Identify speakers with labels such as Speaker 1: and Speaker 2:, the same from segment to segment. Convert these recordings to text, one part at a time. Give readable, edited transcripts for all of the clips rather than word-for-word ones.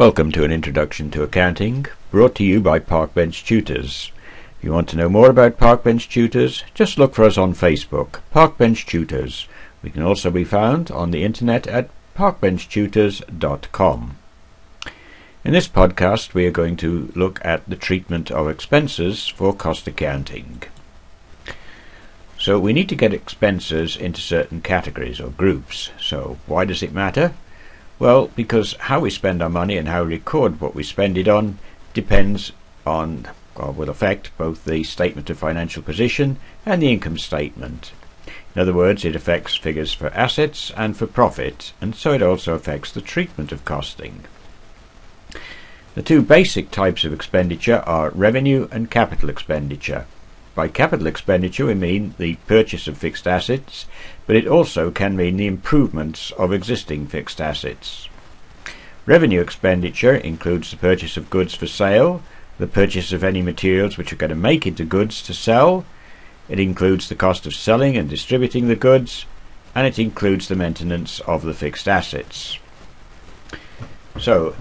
Speaker 1: Welcome to an introduction to accounting, brought to you by Parkbench Tutors. If you want to know more about Parkbench Tutors, just look for us on Facebook, Parkbench Tutors. We can also be found on the internet at parkbenchtutors.com. In this podcast, we are going to look at the treatment of expenses for cost accounting. So we need to get expenses into certain categories or groups. So why does it matter? Well, because how we spend our money and how we record what we spend it on depends on, or will affect, both the statement of financial position and the income statement. In other words, it affects figures for assets and for profit, and so it also affects the treatment of costing. The two basic types of expenditure are revenue and capital expenditure. By capital expenditure we mean the purchase of fixed assets, but it also can mean the improvements of existing fixed assets. Revenue expenditure includes the purchase of goods for sale, the purchase of any materials which are going to make into goods to sell. It includes the cost of selling and distributing the goods, and it includes the maintenance of the fixed assets. So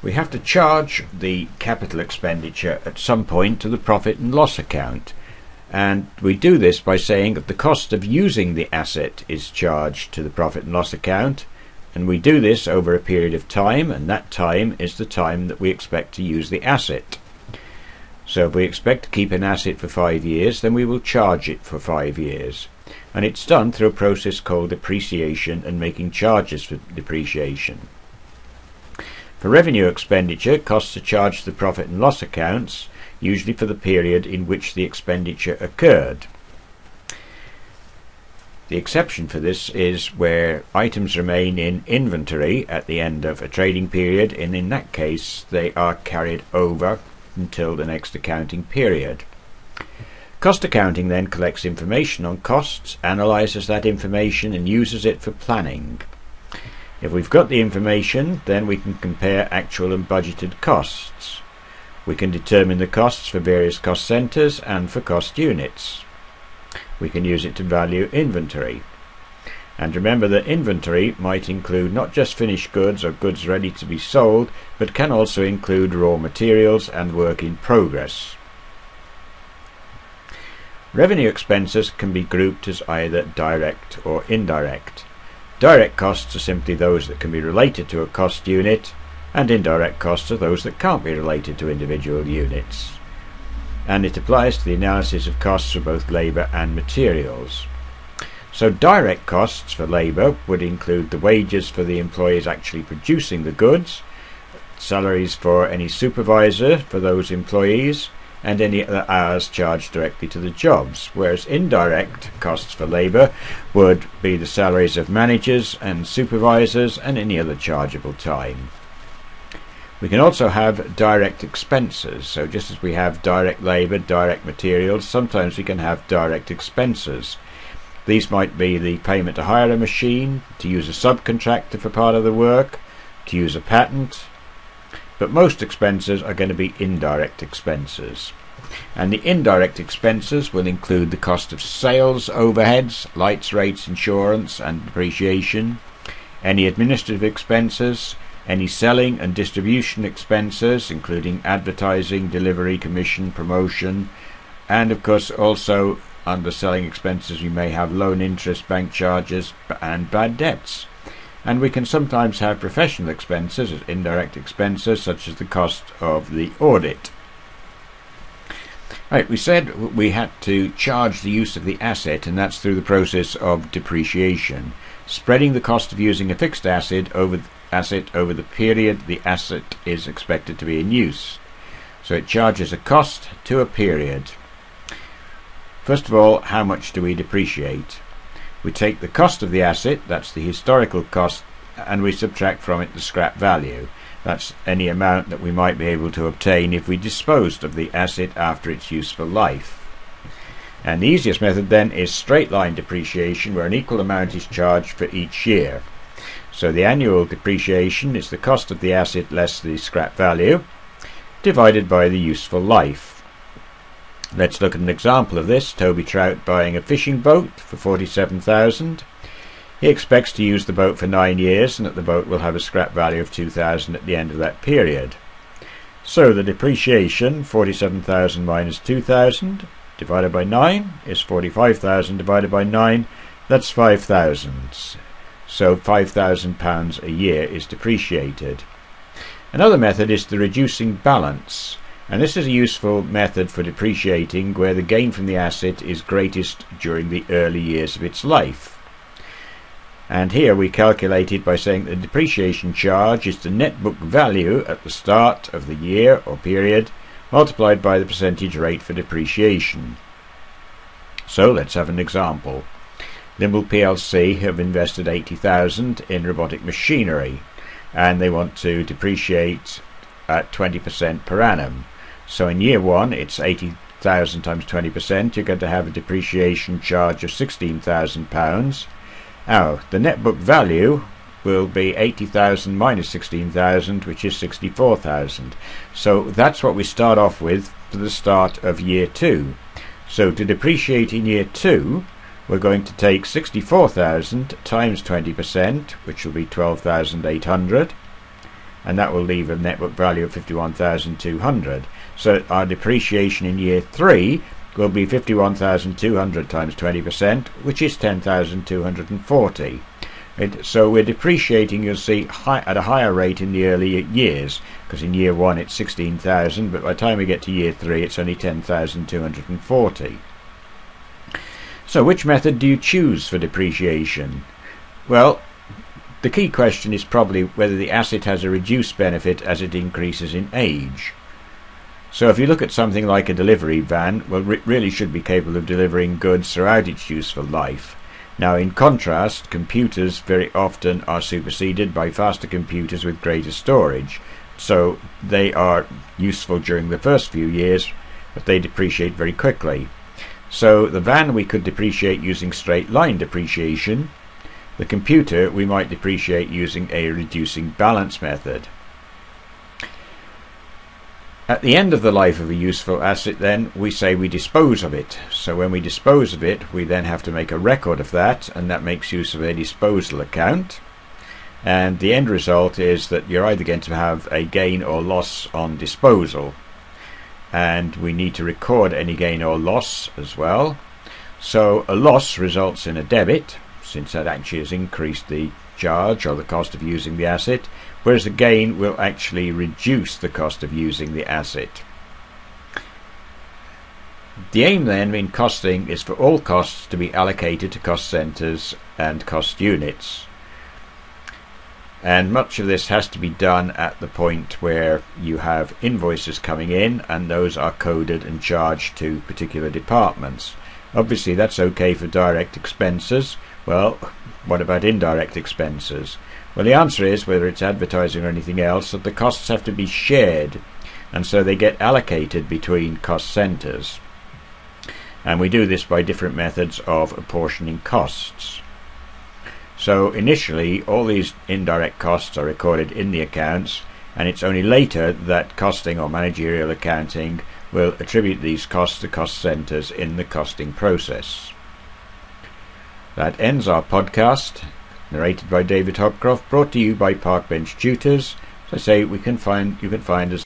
Speaker 1: we have to charge the capital expenditure at some point to the profit and loss account, and we do this by saying that the cost of using the asset is charged to the profit and loss account, and we do this over a period of time, and that time is the time that we expect to use the asset. So if we expect to keep an asset for 5 years, then we will charge it for 5 years, and it's done through a process called depreciation and making charges for depreciation. For revenue expenditure, costs are charged to the profit and loss accounts, usually for the period in which the expenditure occurred. The exception for this is where items remain in inventory at the end of a trading period, and in that case they are carried over until the next accounting period. Cost accounting then collects information on costs, analyses that information and uses it for planning. If we've got the information, then we can compare actual and budgeted costs. We can determine the costs for various cost centres and for cost units. We can use it to value inventory. And remember that inventory might include not just finished goods or goods ready to be sold, but can also include raw materials and work in progress. Revenue expenses can be grouped as either direct or indirect. Direct costs are simply those that can be related to a cost unit, and indirect costs are those that can't be related to individual units. And it applies to the analysis of costs for both labour and materials. So direct costs for labour would include the wages for the employees actually producing the goods, salaries for any supervisor for those employees, and any other hours charged directly to the jobs, whereas indirect costs for labour would be the salaries of managers and supervisors and any other chargeable time. We can also have direct expenses, so just as we have direct labour, direct materials, sometimes we can have direct expenses. These might be the payment to hire a machine, to use a subcontractor for part of the work, to use a patent, but most expenses are going to be indirect expenses. And the indirect expenses will include the cost of sales overheads, lights, rates, insurance and depreciation, any administrative expenses, any selling and distribution expenses including advertising, delivery, commission, promotion, and of course also under selling expenses we may have loan interest, bank charges and bad debts. And we can sometimes have professional expenses as indirect expenses, such as the cost of the audit. Right, we said we had to charge the use of the asset, and that's through the process of depreciation, spreading the cost of using a fixed asset over the period the asset is expected to be in use. So it charges a cost to a period. First of all, how much do we depreciate? We take the cost of the asset, that's the historical cost, and we subtract from it the scrap value. That's any amount that we might be able to obtain if we disposed of the asset after its useful life. And the easiest method then is straight line depreciation, where an equal amount is charged for each year. So the annual depreciation is the cost of the asset less the scrap value, divided by the useful life. Let's look at an example of this. Toby Trout buying a fishing boat for $47,000. He expects to use the boat for 9 years and that the boat will have a scrap value of 2,000 at the end of that period. So the depreciation, 47,000 minus 2,000 divided by 9 is 45,000 divided by 9, that's 5,000. So £5,000 a year is depreciated. Another method is the reducing balance, and this is a useful method for depreciating where the gain from the asset is greatest during the early years of its life. And here we calculate it by saying the depreciation charge is the net book value at the start of the year or period multiplied by the percentage rate for depreciation. So let's have an example. Limble plc have invested 80,000 in robotic machinery and they want to depreciate at 20% per annum. So in year 1 it's 80,000 times 20%, you're going to have a depreciation charge of £16,000. Now the net book value will be 80,000 minus 16,000, which is 64,000. So that's what we start off with for the start of year 2. So to depreciate in year 2, we're going to take 64,000 times 20%, which will be 12,800, and that will leave a net book value of 51,200. So our depreciation in year 3 will be 51,200 times 20%, which is 10,240. So we're depreciating, you'll see, at a higher rate in the early years, because in year 1 it's 16,000, but by the time we get to year 3 it's only 10,240. So which method do you choose for depreciation? Well, the key question is probably whether the asset has a reduced benefit as it increases in age. So if you look at something like a delivery van, well, it really should be capable of delivering goods throughout its useful life. Now in contrast, computers very often are superseded by faster computers with greater storage. So they are useful during the first few years, but they depreciate very quickly. So the van we could depreciate using straight line depreciation. The computer we might depreciate using a reducing balance method. At the end of the life of a useful asset then, we say we dispose of it. So when we dispose of it, we then have to make a record of that, and that makes use of a disposal account. And the end result is that you're either going to have a gain or loss on disposal. And we need to record any gain or loss as well. So a loss results in a debit, since that actually has increased the charge or the cost of using the asset, whereas a gain will actually reduce the cost of using the asset. The aim then in costing is for all costs to be allocated to cost centres and cost units. And much of this has to be done at the point where you have invoices coming in, and those are coded and charged to particular departments. Obviously that's okay for direct expenses. Well, what about indirect expenses? Well, the answer is, whether it's advertising or anything else, that the costs have to be shared, and so they get allocated between cost centres. And we do this by different methods of apportioning costs. So initially all these indirect costs are recorded in the accounts, and it's only later that costing or managerial accounting will attribute these costs to cost centres in the costing process. That ends our podcast, narrated by David Hopcroft, brought to you by Parkbench Tutors. As I say, you can find us